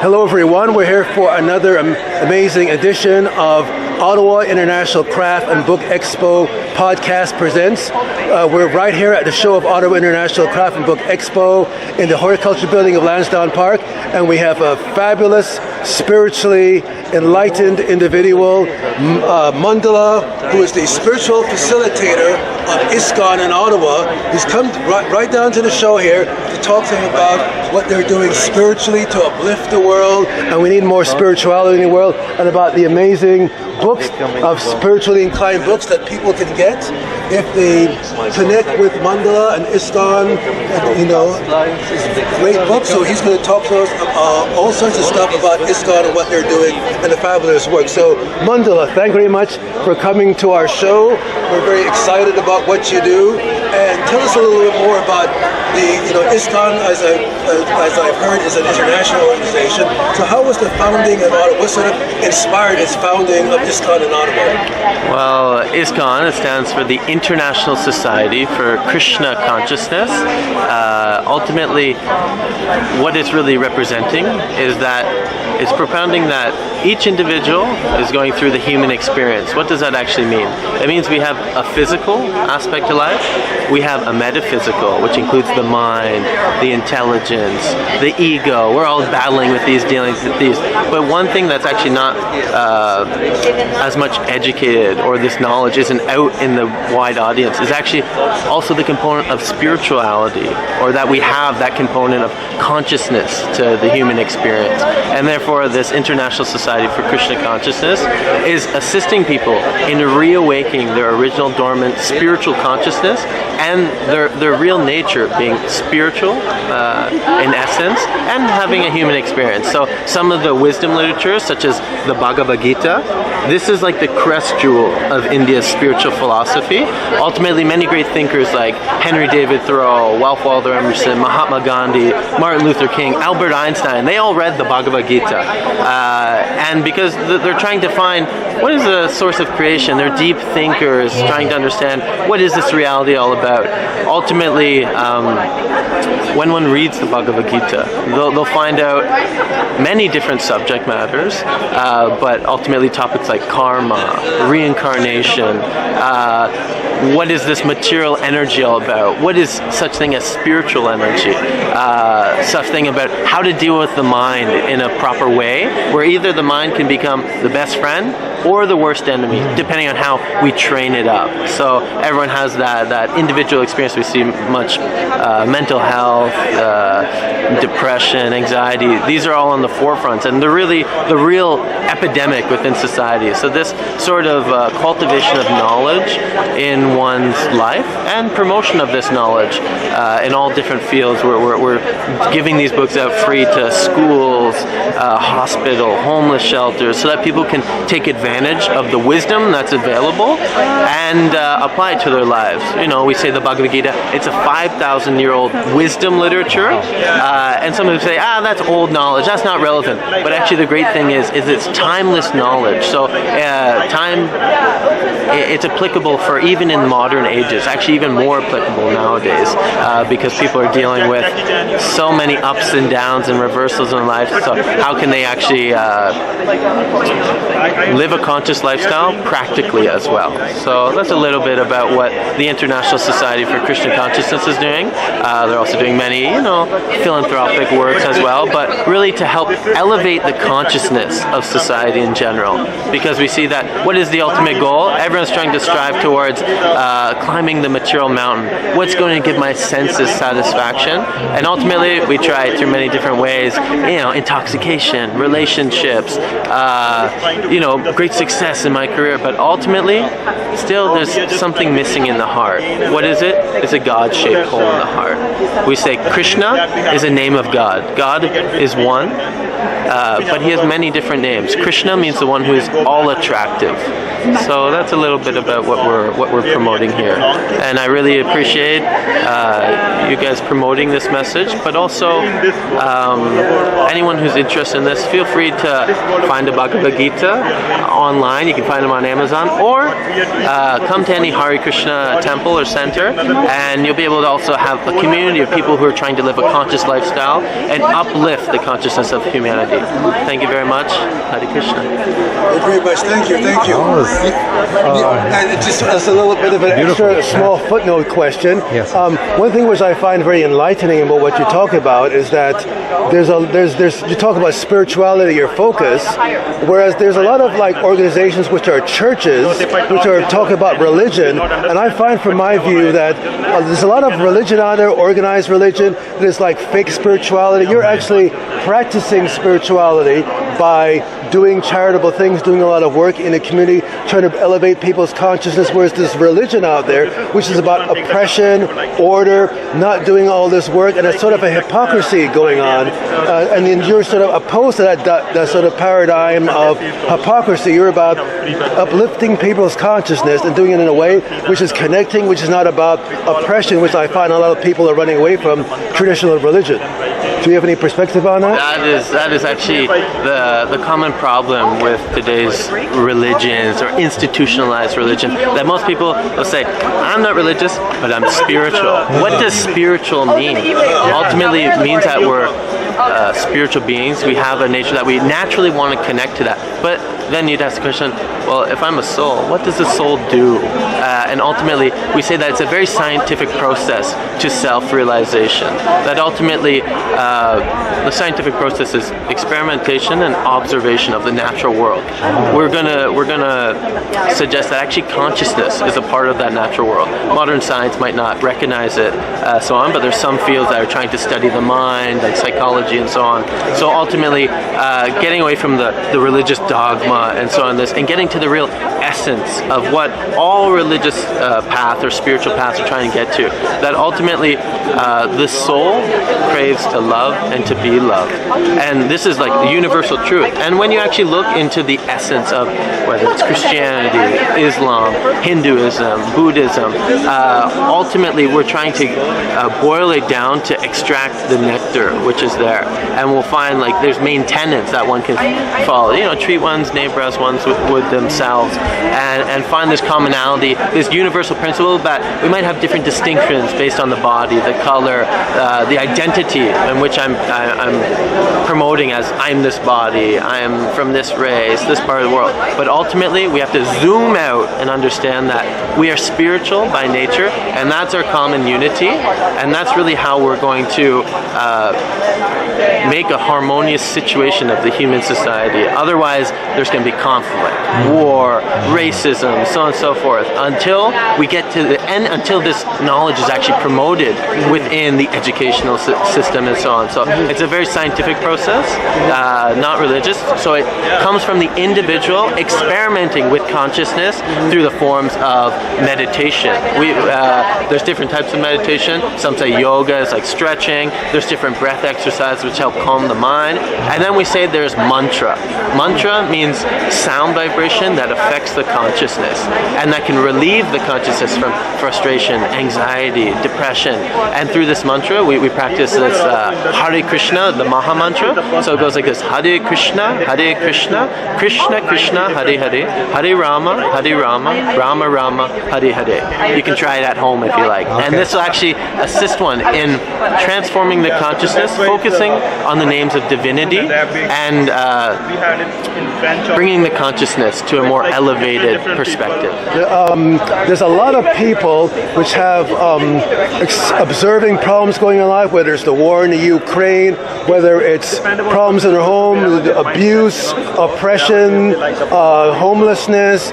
Hello everyone, we're here for another amazing edition of Ottawa International Craft and Book Expo podcast presents. We're right here at the show of Ottawa International Craft and Book Expo in the Horticulture Building of Lansdowne Park, and we have a fabulous, spiritually enlightened individual, Mandala, who is the spiritual facilitator of ISKCON in Ottawa, who's come right down to the show here to talk to him about what they're doing spiritually to uplift the world, and we need more spirituality in the world, and about the amazing books of spiritually inclined books that people can get if they connect with Mandala and ISKCON, and, it's great books. So he's going to talk to us all sorts of stuff about ISKCON and what they're doing and the fabulous work. So Mandala, thank you very much for coming to our show. We're very excited about what you do, and tell us a little bit more about the ISKCON, as I've heard, is an international organization. So how was the founding of Ottawa? What sort of inspired its founding of ISKCON in Ottawa? Well, ISKCON, it stands for the International Society for Krishna Consciousness. Ultimately, what it's really representing is that it's propounding that each individual is going through the human experience. What does that actually mean? It means we have a physical aspect to life, we have a metaphysical, which includes the mind, the intelligence, the ego. We're all battling with these, dealing with these. But one thing that's actually not as much educated, or this knowledge isn't out in the wide audience, is actually also the component of spirituality, or that we have that component of consciousness to the human experience. And therefore, this International Society for Krishna Consciousness is assisting people in reawakening their original dormant spiritual consciousness and their real nature, being spiritual in essence, and having a human experience. So some of the wisdom literature, such as the Bhagavad Gita, this is like the crest jewel of India's spiritual philosophy. Ultimately, many great thinkers like Henry David Thoreau, Ralph Waldo Emerson, Mahatma Gandhi, Martin Luther King, Albert Einstein, they all read the Bhagavad Gita. And because they're trying to find what is the source of creation, they're deep thinkers trying to understand what is this reality all about. Ultimately, when one reads the Bhagavad Gita, they'll find out many different subject matters, but ultimately topics like karma, reincarnation, what is this material energy all about? What is such thing as spiritual energy? Such thing about how to deal with the mind in a proper way, where either the mind can become the best friend or the worst enemy, depending on how we train it up. So everyone has that individual experience. We see much mental health, depression, anxiety. These are all on the forefront, and they're really the real epidemic within society. So this sort of cultivation of knowledge in one's life and promotion of this knowledge in all different fields. We're giving these books out free to schools, hospital, homeless shelters, so that people can take advantage of the wisdom that's available and apply it to their lives. We say the Bhagavad Gita, it's a 5,000-year-old wisdom literature, and some people say, that's old knowledge, that's not relevant. But actually the great thing is it's timeless knowledge. So it's applicable for even in modern ages, actually even more applicable nowadays, because people are dealing with so many ups and downs and reversals in life. So how can they actually live a conscious lifestyle practically as well? So that's a little bit about what the International Society for Krishna Consciousness is doing. They're also doing many, philanthropic works as well, but really to help elevate the consciousness of society in general. Because we see that what is the ultimate goal? Everyone's trying to strive towards climbing the material mountain. What's going to give my senses satisfaction? And ultimately, we try it through many different ways. Intoxication, relationships, great success in my career, but ultimately, still there's something missing in the heart. What is it? It's a God-shaped hole in the heart. We say Krishna is a name of God. God is one, but he has many different names. Krishna means the one who is all attractive. So that's a little bit about what we're promoting here, and I really appreciate you guys promoting this message. But also, anyone who's interested in this, feel free to find the Bhagavad Gita online. You can find them on Amazon, or come to any Hare Krishna temple or center, and you'll be able to also have a community of people who are trying to live a conscious lifestyle and uplift the consciousness of humanity. Thank you very much. Hare Krishna. Thank you very much. Thank you. Thank you. And just as a little bit of an extra small footnote question. Yes. One thing which I find very enlightening about what you talk about is that there's you talk about spirituality, your focus, whereas there's a lot of like organizations which are churches which are talking about religion, and I find from my view that there's a lot of religion out there, organized religion, that is like fake spirituality. You're actually practicing spirituality by doing charitable things, doing a lot of work in the community, trying to elevate people's consciousness, whereas there's religion out there which is about oppression, order, not doing all this work, and it's sort of a hypocrisy going on. And then you're sort of opposed to that sort of paradigm of hypocrisy. You're about uplifting people's consciousness and doing it in a way which is connecting, which is not about oppression, which I find a lot of people are running away from traditional religion. Do you have any perspective on that? That is actually the common problem with today's religions or institutionalized religion, that most people will say, I'm not religious, but I'm spiritual. What does spiritual mean? Ultimately, it means that we're spiritual beings. We have a nature that we naturally want to connect to that. But then you'd ask the question, well, if I'm a soul, what does the soul do? And ultimately, we say that it's a very scientific process to self-realization. That ultimately, the scientific process is experimentation and observation of the natural world. We're gonna suggest that actually consciousness is a part of that natural world. Modern science might not recognize it, so on, but there's some fields that are trying to study the mind, like psychology and so on. So ultimately, getting away from the religious dogma and so on, and getting to the real essence of what all religious path or spiritual paths are trying to get to. That ultimately, the soul craves to love and to be loved. And this is like the universal truth. And when you actually look into the essence of whether it's Christianity, Islam, Hinduism, Buddhism, ultimately we're trying to boil it down to extract the nectar which is there. And we'll find like there's main tenets that one can follow. You know, treat one's neighbor as one's with themselves, and find this commonality, this universal principle that we might have different distinctions based on the body, the color, the identity in which I'm promoting as I'm this body, I am from this race, this part of the world. But ultimately, we have to zoom out and understand that we are spiritual by nature, and that's our common unity, and that's really how we're going to make a harmonious situation of the human society. Otherwise, there's going to be conflict, war, racism, so on and so forth, until we get to the end, until this knowledge is actually promoted within the educational system and so on. So it's a very scientific process, not religious. So it comes from the individual experimenting with consciousness through the forms of meditation. There's different types of meditation. Some say yoga is like stretching. There's different breath exercises which help calm the mind. And then we say there's mantra. Mantra means sound vibration that affects the consciousness and that can relieve the consciousness from frustration, anxiety, depression. And through this mantra, we practice this Hare Krishna, the Maha Mantra. So it goes like this: Hare Krishna, Krishna Krishna, Hare Hare, Hare Rama, Rama Rama, Hare Hare. You can try it at home if you like. Okay. And this will actually assist one in transforming the consciousness, focusing on the names of divinity, and bringing the consciousness to a more elevated perspective. There's a lot of people which have observing problems going on in life, whether it's the war in the Ukraine, whether it's problems in their home, abuse, oppression, homelessness,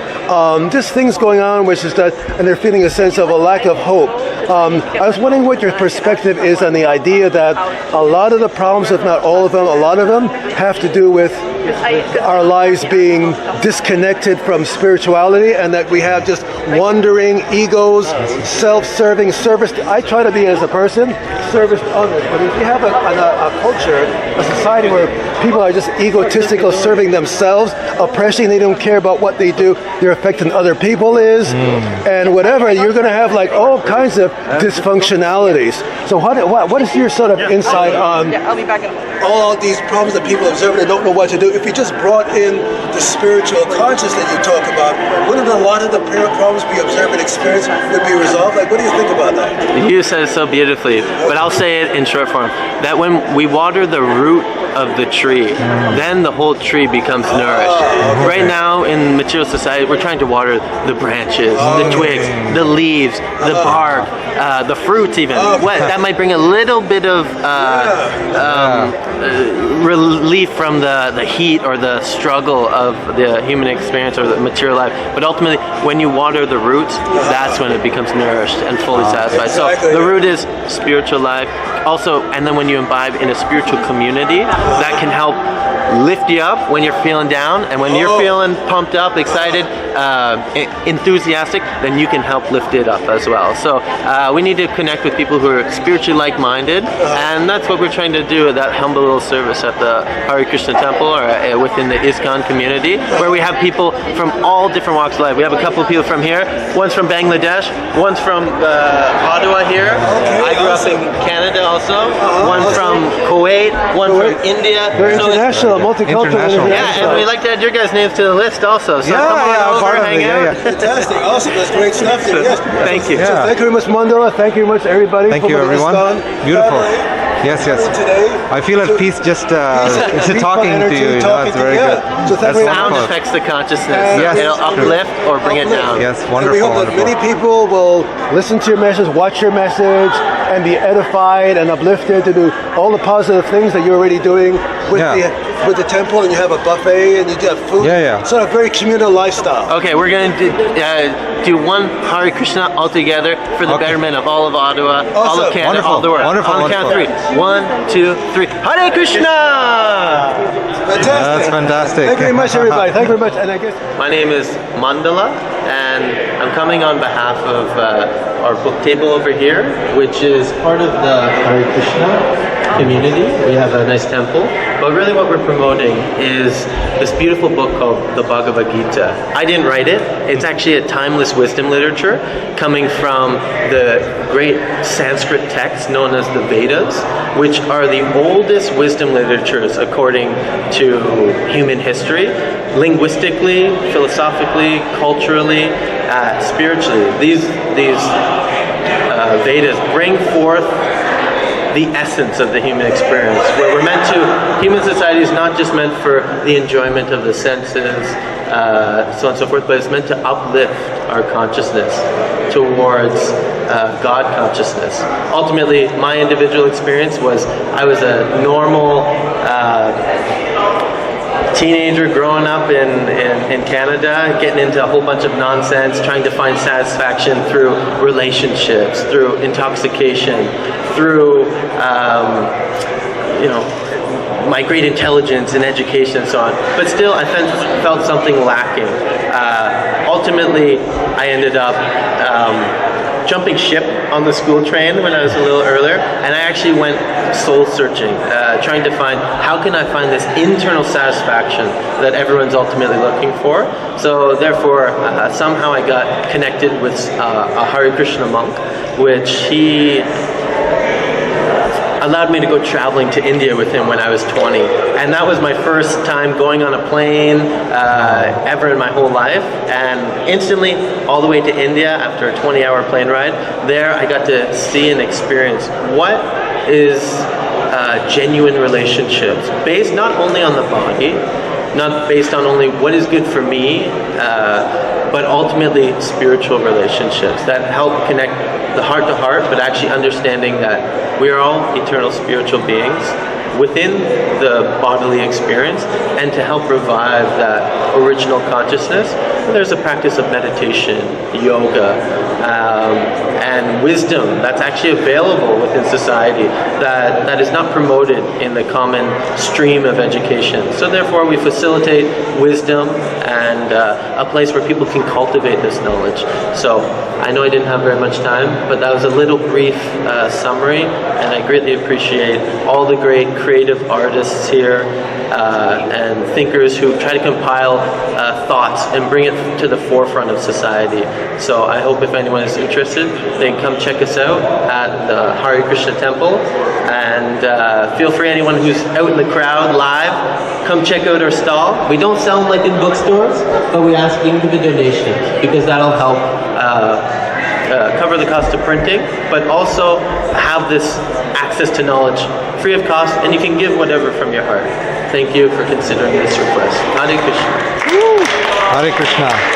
just things going on, which is that, and they're feeling a sense of a lack of hope. I was wondering what your perspective is on the idea that a lot of the problems, if not all of them, a lot of them have to do with our lives being disconnected from spirituality, and that we have just wandering egos, self-serving service. I try to be as a person, service to others. But if you have a culture, a society where people are just egotistical, serving themselves, oppressing, they don't care about what they do, they're affecting other people and whatever, you're going to have like all kinds of dysfunctionalities. So what is your sort of insight on all these problems that people observe and don't know what to do? If you just brought in the spiritual consciousness that you talk about, wouldn't a lot of the problems we observe and experience would be resolved? Like, what do you think about that? You said it so beautifully, but I'll say it in short form. That when we water the root of the tree, then the whole tree becomes nourished. Right now in material society, we're trying to water the branches, the twigs, the leaves, the bark, the fruits even. That might bring a little bit of relief from the heat or the struggle of the human experience or the material life. But ultimately, when you water the roots, that's when it becomes nourished and fully satisfied. Exactly. So the root is spiritual life. Also, and then when you imbibe in a spiritual community, that can help lift you up when you're feeling down, and when you're feeling pumped up, excited, enthusiastic, then you can help lift it up as well. So we need to connect with people who are spiritually like-minded, and that's what we're trying to do at that humble little service at the Hare Krishna temple or within the ISKCON community, where we have people from all different walks of life. We have a couple of people from here, one's from Bangladesh, one's from Ottawa here. I grew up in Canada also, one from Kuwait, one from India. Very international, multicultural. Yeah, and we'd like to add your guys' names to the list also. So come on over, hang out. Fantastic, awesome, that's great stuff. Yes. Thank you. So thank you very much, Mandala. Thank you very much, everybody. Thank you, everyone. Beautiful. Yes. I feel at peace just talking to you. It's very good. So that sound affects the consciousness. It'll uplift or bring it down. Yes, wonderful. And we hope that many people will listen to your message, watch your message, and be edified and uplifted to do all the positive things that you're already doing with the temple, and you have a buffet and you do have food. Sort of very communal lifestyle. Okay, we're going to do one Hare Krishna all together for the betterment of all of Ottawa, all of Canada, all the world. Wonderful. On the count of 3. 1, 2, 3. Hare Krishna! Fantastic. That's fantastic. Thank you very much, everybody. Thank you very much. And I guess my name is Mandala, and I'm coming on behalf of our book table over here, which is part of the Hare Krishna community. We have a nice temple, but really what we're promoting is this beautiful book called the Bhagavad Gita. I didn't write it. It's actually a timeless wisdom literature coming from the great Sanskrit texts known as the Vedas, which are the oldest wisdom literatures according to human history, linguistically, philosophically, culturally, spiritually. These Vedas bring forth the essence of the human experience, where we're meant to, human society is not just meant for the enjoyment of the senses, so on and so forth, but it's meant to uplift our consciousness towards God consciousness. Ultimately, my individual experience was I was a normal teenager growing up in Canada, getting into a whole bunch of nonsense, trying to find satisfaction through relationships, through intoxication, through my great intelligence and education and so on. But still, I felt something lacking. Ultimately, I ended up jumping ship on the school train when I was a little earlier, and I actually went soul searching, trying to find how can I find this internal satisfaction that everyone's ultimately looking for. So therefore, somehow I got connected with a Hare Krishna monk, which he allowed me to go traveling to India with him when I was 20. And that was my first time going on a plane ever in my whole life. And instantly, all the way to India, after a 20-hour plane ride, there I got to see and experience what is genuine relationships, based not only on the body, not based on only what is good for me, but ultimately spiritual relationships that help connect the heart to heart, but actually understanding that we are all eternal spiritual beings, within the bodily experience and to help revive that original consciousness. And there's a practice of meditation, yoga, and wisdom that's actually available within society that is not promoted in the common stream of education. So therefore we facilitate wisdom and a place where people can cultivate this knowledge. So I know I didn't have very much time, but that was a little brief summary, and I greatly appreciate all the great creative artists here and thinkers who try to compile thoughts and bring it to the forefront of society. So I hope if anyone is interested, they can come check us out at the Hare Krishna Temple, and feel free, anyone who's out in the crowd live, come check out our stall. We don't sell them like in bookstores, but we ask you to give a donation because that'll help cover the cost of printing, but also have this access to knowledge free of cost, and you can give whatever from your heart. Thank you for considering this request. Hare Krishna. Hare Krishna.